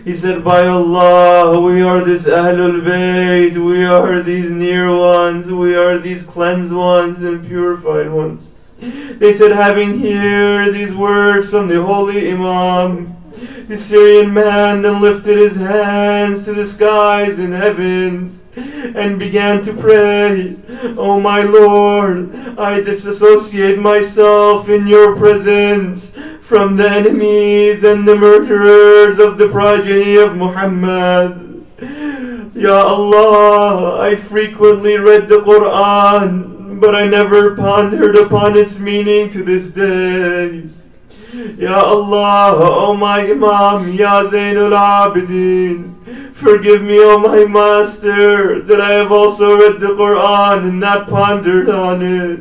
He said, by Allah, we are this Ahlul Bayt, we are these near ones, we are these cleansed ones and purified ones. They said, having heard these words from the Holy Imam, the Syrian man then lifted his hands to the skies and heavens and began to pray, "O my Lord, I disassociate myself in your presence from the enemies and the murderers of the progeny of Muhammad. Ya Allah, I frequently read the Quran, but I never pondered upon its meaning to this day. Ya Allah, O my Imam, Ya Zainul Abidin, forgive me, O my Master, that I have also read the Quran and not pondered on it.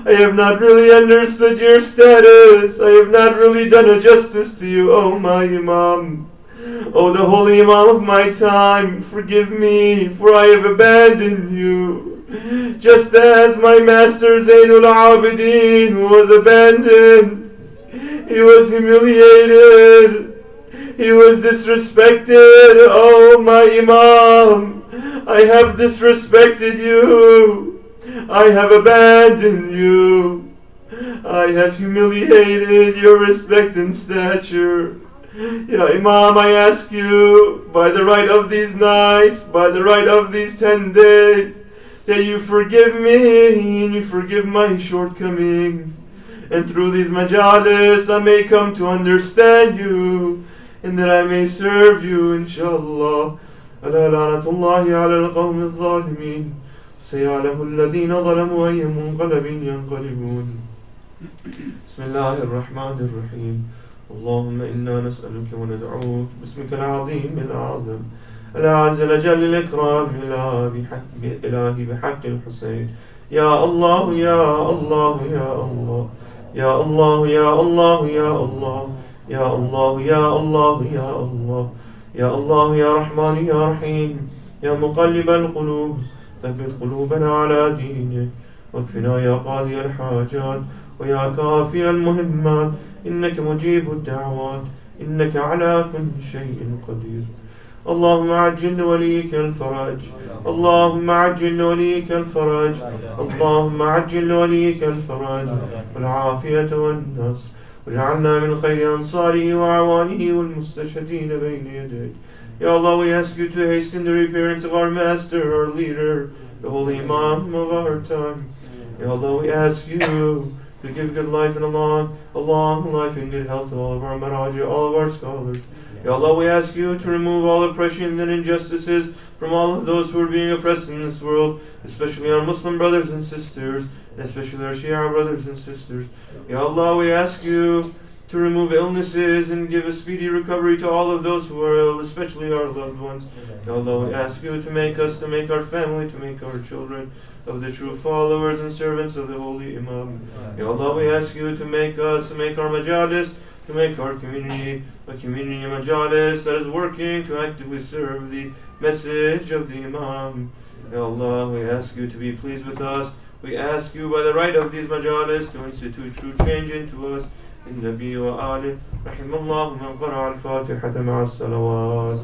I have not really understood your status. I have not really done a justice to you, O my Imam. O the Holy Imam of my time, forgive me, for I have abandoned you, just as my Master Zainul Abidin was abandoned. He was humiliated. He was disrespected. Oh, my Imam, I have disrespected you. I have abandoned you. I have humiliated your respect and stature. Ya Imam, I ask you, by the right of these nights, by the right of these 10 days, that you forgive me and you forgive my shortcomings. And through these majalis I may come to understand you, and that I may serve you, inshallah. ألا لعنة الله على القوم الظالمين سيعلم الذين ظلموا أي منقلب ينقلبون. بسم الله الرحمن الرحيم. اللهم إنا نسألك وندعوك باسمك العظيم الأعظم الأعز الأجل الإكرام إلهي بحق الحسين Ya Allah, Ya Allah, Ya Allah. Ya Allah, Ya Allah, Ya Allah. Ya Allah, Ya Allah, Ya Allah. Ya Allah, Ya Rahman, Ya Rahim. Ya Muqallib al-Qulub, ثبت قلوبنا على دينك. واكفنا يا قاضي الحاجات ويا كافي المهمات. إنك مجيب الدعوات، إنك على كل شيء قدير. اللهم عجل لوليك الفرج، اللهم عجل لوليك الفرج، اللهم عجل لوليك الفرج والعافية والنصر. واجعلنا من خير أنصاره وعوانه والمستشهدين بين يديك. Ya Allah, we ask you to hasten the reappearance of our master, our leader, the holy Imam of our time. Ya Allah, we ask you to give good life and a long life and good health to all of our maraja, all of our scholars. Ya Allah, we ask you to remove all oppression and injustices from all of those who are being oppressed in this world, especially our Muslim brothers and sisters, and especially our Shia brothers and sisters. Ya Allah, we ask you to remove illnesses and give a speedy recovery to all of those who are ill, especially our loved ones. Ya Allah, we ask you to make us, to make our family, to make our children of the true followers and servants of the Holy Imam. Ya Allah, we ask you to make us, to make our Majalis, to make our community a community Majalis that is working to actively serve the message of the Imam. Ya Allah, we ask you to be pleased with us. We ask you by the right of these Majalis to institute true change into us. النبي وآله رحم الله من قرأ الفاتحة مع الصلوات.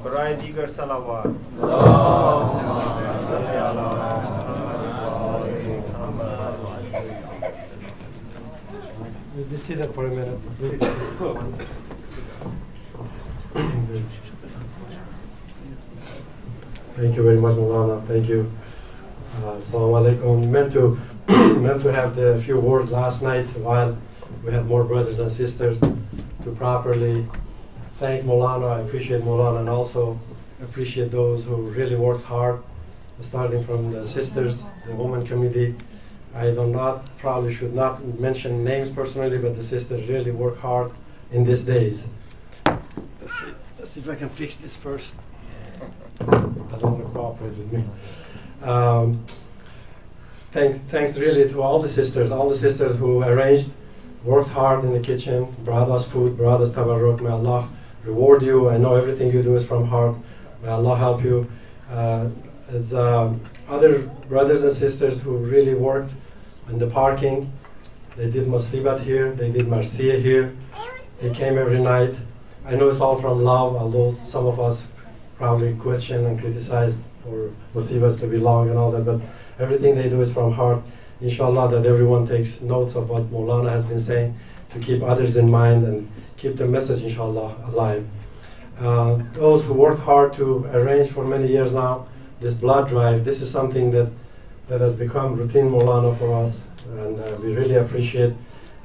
برای دیگر صلوات. Be seated for a minute. Thank you very much, Maulana. Thank you. Assalamu alaikum. Meant to have the few words last night while we had more brothers and sisters to properly thank Maulana. I appreciate Maulana and also appreciate those who really worked hard, starting from the sisters, the women committee. I probably should not mention names personally, but the sisters really work hard in these days. Let's see if I can fix this first. Doesn't want to cooperate with me. Thanks really to all the sisters who arranged, worked hard in the kitchen, brought us food, brought us tabarruk. May Allah reward you. I know everything you do is from heart. May Allah help you. As other brothers and sisters who really worked in the parking, they did Muslibat here, they did Marsiya here, they came every night. I know it's all from love, although some of us probably question and criticize for Musibas to be long and all that, but everything they do is from heart. Inshallah, that everyone takes notes of what Maulana has been saying to keep others in mind and keep the message, inshallah, alive. Those who worked hard to arrange for many years now this blood drive, this is something that has become routine, Maulana, for us, and we really appreciate.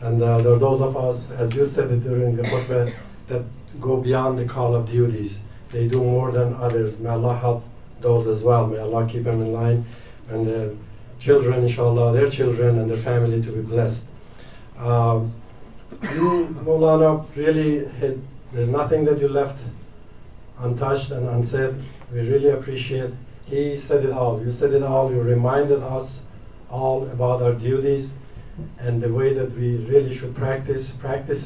And there are those of us, as you said it during the khutbah, that go beyond the call of duties. They do more than others. May Allah help those as well. May Allah keep them in line. And the children, inshallah, their children and their family to be blessed. You, Maulana, really, there's nothing that you left untouched and unsaid. We really appreciate. He said it all. You said it all. You reminded us all about our duties and the way that we really should practice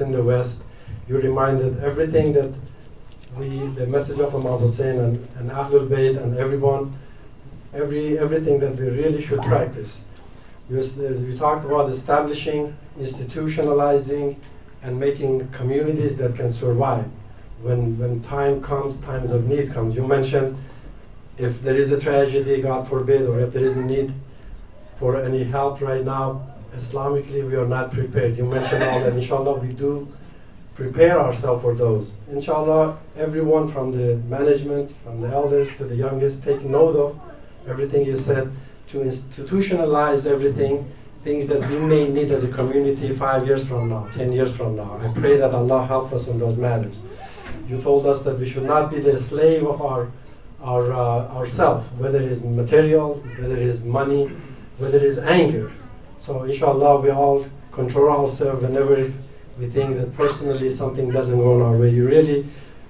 in the West. You reminded everything that the message of Imam Hussein and Ahlul Bayt and everyone, everything that we really should practice. We talked about establishing, institutionalizing, and making communities that can survive when time comes, times of need comes. You mentioned if there is a tragedy, God forbid, or if there is a need for any help right now, Islamically we are not prepared. You mentioned all that. Inshallah, we do prepare ourselves for those. Inshallah, everyone from the management, from the elders to the youngest, take note of everything you said to institutionalize everything, things that we may need as a community 5 years from now, 10 years from now. I pray that Allah help us in those matters. You told us that we should not be the slave of ourself, whether it is material, whether it is money, whether it is anger. So inshallah, we all control ourselves whenever we think that personally something doesn't go our way. You really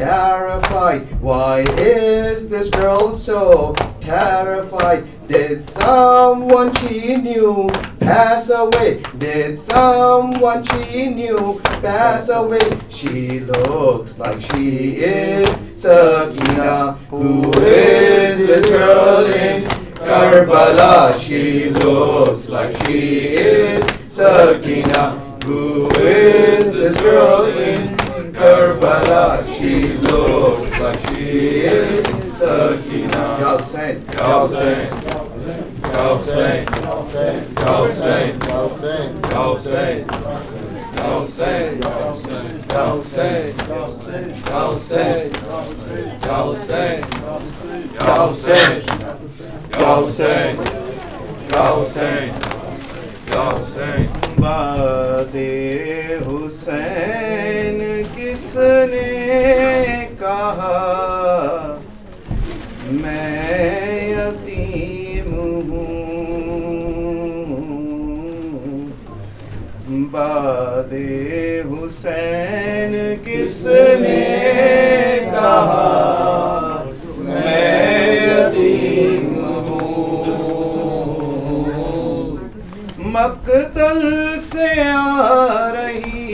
terrified. Why is this girl so terrified? Did someone she knew pass away? Did someone she knew pass away? She looks like she is Sakina. Who is this girl in Karbala? She looks like she is Sakina. Who is this girl in Karbala? She looks like she is Sakina. Ya Hussein, Ya Hussein, Ya Hussein, Ya Hussein, Ya Hussein, Ya Hussein, Ya Hussein, Ya Hussein, Ya Hussein, Ya Hussein, Ya Hussein, Ya Hussein, Ya Hussein. बादे हुसैन किसने कहा मैं यतीम हूँ बादे हुसैन किसने कहा मैं यतीम मक्तल से आ रही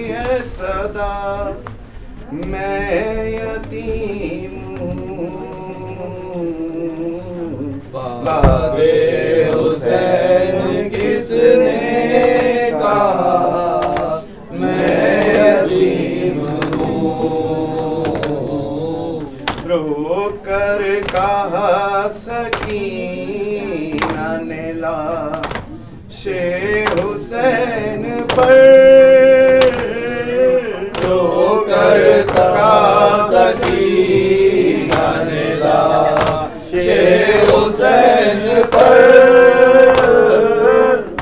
है सदा मैं यतीम हूँ बाबे हुसैन किसने कहा मैं यतीम हूँ रो कर कहा सकीना ने ला हुसैन पर रो कर कहा सकीना ने ला हुसैन पर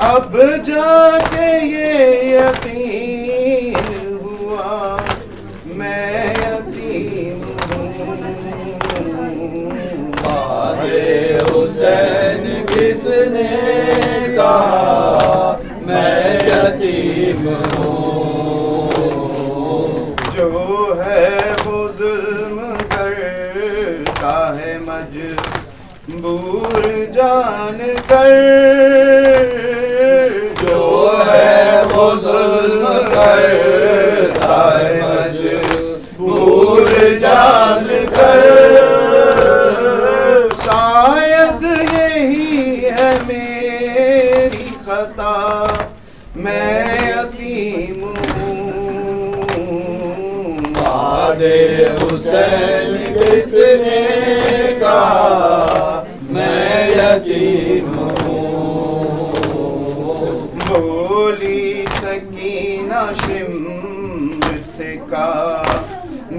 अब जाके ये यकीन हुआ मैं यतीम हूँ बादे हुसैन किसने कहा मैं यतीम हूँ जो है वो जुल्म करता है मजबूर जान कर जो है वो जुल्म करता है मजबूर जान कर शायद यही है मेरी खता मैं यतीम हूँ बादे हुसैन किसने कहा मैं यतीम हूँ बोली सकीना शिम्र से का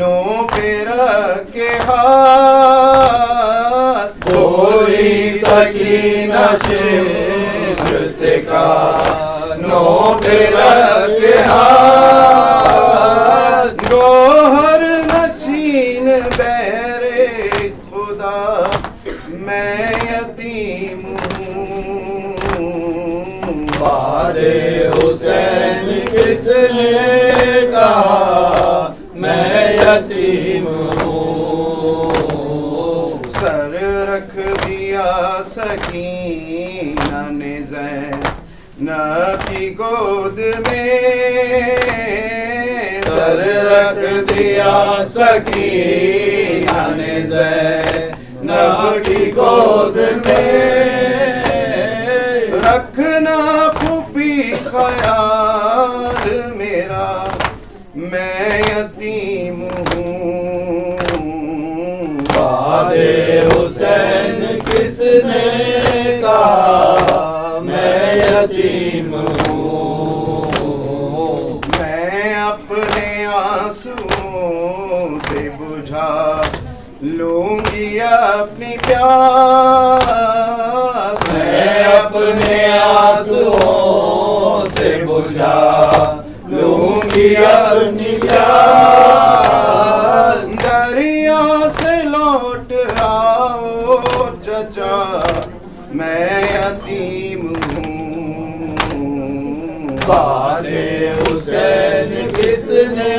नो पे रखे हाथ बोली सकीना शिम्र से का नो पे रखे हाथ गोहर न छीन बहरे खुदा मैं यतीम हूँ बादे हुसैन किसने कहा मैं यतीम हूँ सर रख दिया सकीना ने ज़ैनब की गोद में सर रख दिया सकीना ने ज़ैनब की गोद में रखना फूफी ख्याल मेरा मैं यतीम हूँ बादे हुसैन किसने कहा मैं यतीम हूँ मैं अपने आंसुओं से बुझा लूंगी अपनी प्यास मैं अपने आंसुओं से बुझा लूंगी अपनी प्यास दरिया से लौट आओ चचा मैं यतीम हूँ बादे हुसैन किसने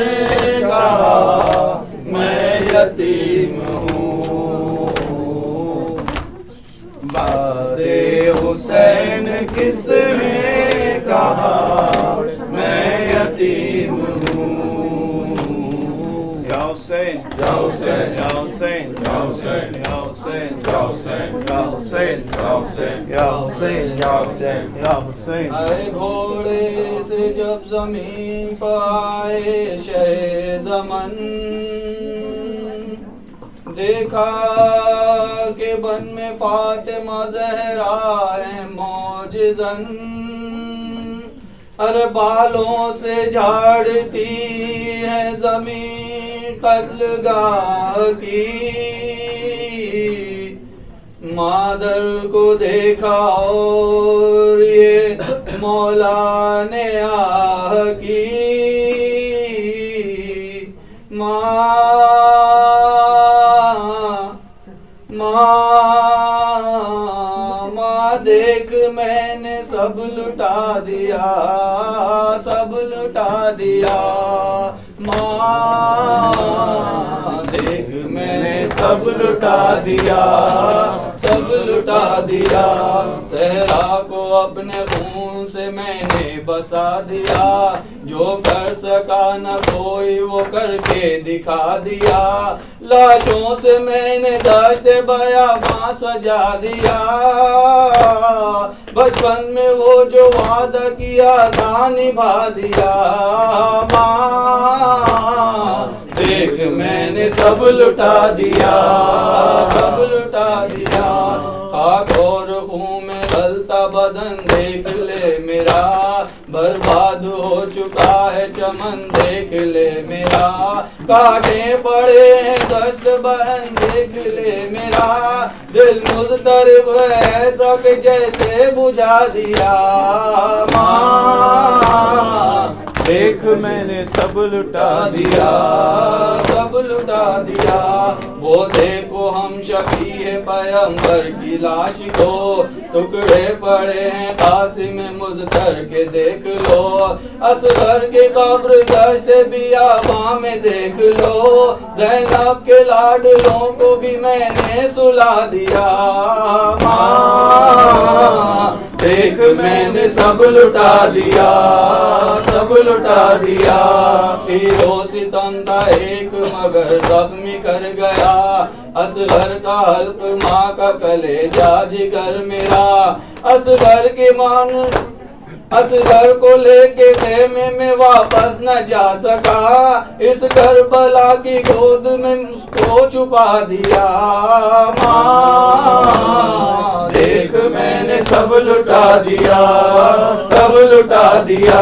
कहा यतीम हूँ। बादे हुसैन किसने कहा मैं यतीम हूँ। या हुसैन या हुसैन या हुसैन या हुसैन या हुसैन या हुसैन या हुसैन या हुसैन या हुसैन या हुसैन या हुसैन। अरे घोड़े से जब ज़मीन पर आए शहे ज़मन, देखा के बन में फातिमा ज़हरा है मौजिज़न। हर बालों से झाड़ती है ज़मीन कत्लगाह की। मादर को देखा और ये मौला ने आह की। माँ देख मैंने सब लुटा दिया, सब लुटा दिया। माँ देख मैंने सब लुटा दिया, सब लुटा दिया। सहरा को अपने खून से मैंने बसा दिया। जो कर सका न कोई वो करके दिखा दिया। लाशों से मैंने दश्त बयाबां सजा दिया। बचपन में वो जो वादा किया था निभा दिया। माँ देख मैंने सब लुटा दिया, सब लुटा दिया। खाक और खून में गलता बदन देख ले मेरा, बर्बाद हो चुका है चमन देख ले मेरा। कांटे पड़े हैं दर्द बहन देख ले मेरा। दिल मुज़तरिब है ऐसा कि जैसे बुझा दिया। माँ देख मैंने सब लुटा दिया, सब लुटा दिया। वो देखो हम शफी है पैगंबर की लाश को, टुकड़े पड़े हैं कासिम मुज़तर के देख लो। असगर के कब्र दश्त बियाबां में देख लो। ज़ैनब के लाडलों को भी मैंने सुला दिया। माँ देख मैंने सब लुटा दिया, सब लुटा दिया। तीरों सितम था एक मगर जख्मी कर गया। असगर का हल्क माँ का कलेजा जिगर मेरा। असगर के मान असगर को लेके खेमे में वापस न जा सका। इस करबला की गोद में उसको छुपा दिया। माँ देख मैंने सब लुटा दिया, सब लुटा दिया।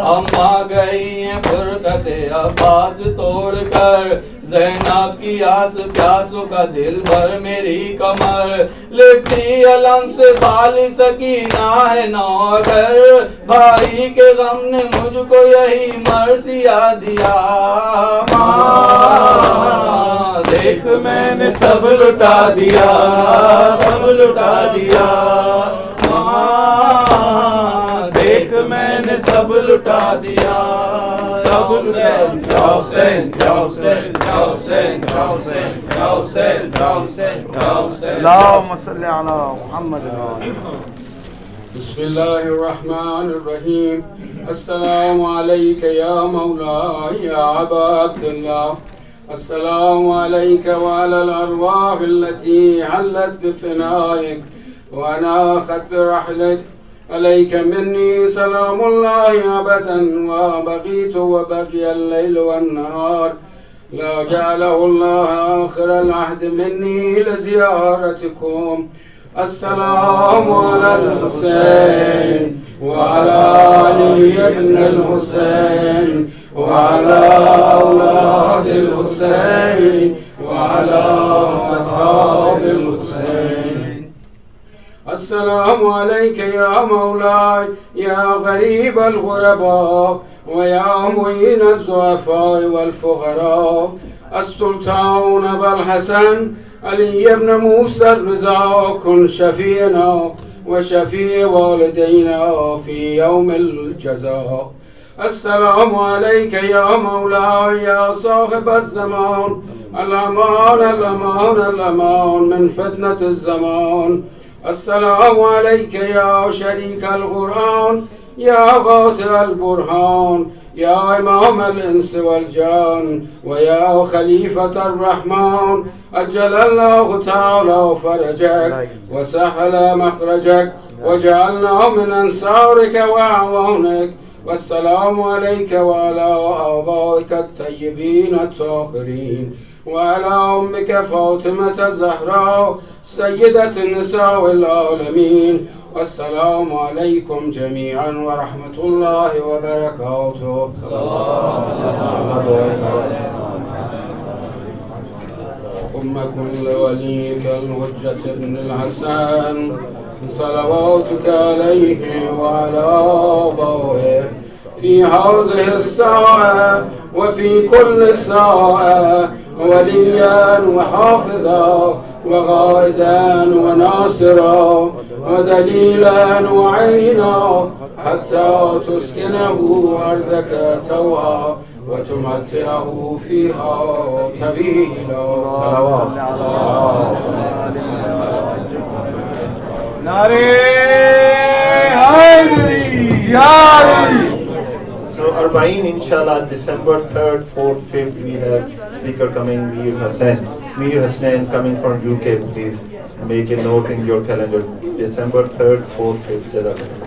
अम्मा गई हैं फुरकते अब्बास तोड़कर। ज़ैनब की आस प्यासों का दिल भर मेरी कमर। लिपटी अलम से बाली सकीना है नौकर। भाई के गम ने मुझको यही मर्सिया दिया। माँ देख मैंने सब लुटा दिया, सब लुटा दिया। माँ देख मैंने सब लुटा दिया, सब लुटा दिया। हुसैन या हुसैन या हुसैन या हुसैन या हुसैन या हुसैन या हुसैन। अल्लाहुम्मा सल्ली अला मुहम्मद व आले। बिस्मिल्लाहिर्रहमानिर्रहीम। अस्सलामु अलैका या मौला या अबा अब्दुल्लाह। अस्सलामु अलैका व अलल अरवाह अल्लती हल्लत बिफनाइक व अनाखत बिरहलक। अलैका मिन्नी सलामुल्लाहि अबदन व बगीत व बगिय अल-लैल वन-नहार। ला जअलहु अल्लाह आखिरल अहद मिन्नी लिज़ियारतिकुम। अस्सलामु अलल हुसैन व अला आलि इब्निल हुसैन व अला औलादिल हुसैन व अला अस्हाबिल हुसैन। अस्सलामु अलैका या मौलाय या गरीबल गुरबा व या मुईनज़ ज़ुअफ़ा वल फ़ुक़रा। अस्सुल्तान अबुल हसन अली इब्न मूसा रिज़ा कुन शफ़ीअना व शफ़ी वालिदैना फ़ी यौमिल जज़ा। अस्सलामु अलैका या मौलाय या साहिबज़ ज़मान الأمان الأمان الأمان من فتنة الزمان. السلام عليك يا شريك القرآن، يا قاطع البرهان، يا إمام الإنس والجان، ويا خليفة الرحمن. أجل الله تعالى فرجك وسهل مخرجك، وجعلنا من أنصارك وأعوانك. والسلام عليك وعلى آبائك الطيبين الطاهرين، وعلى أمك فاطمة الزهراء سيدة النساء العالمين. والسلام عليكم جميعا ورحمة الله وبركاته. أم كل وليك الحجة بن الحسن صلواتك عليه وعلى آبائه في هذه الساعة وفي كل ساعة، وليا وحافظا وغائدا وناصرا ودليلا وعينا، حتى تسكنه أرضك توعا وتمتعه فيها طويلا. صلوات So Arba'in, inshallah, December 3rd, 4th, 5th, we have speaker coming, Mir Hassan coming from UK. Please make a note in your calendar. December 3rd, 4th, 5th. Jazakallah.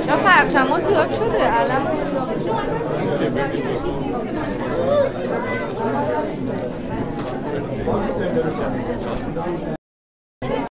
چرا پرچما زیاد شده علم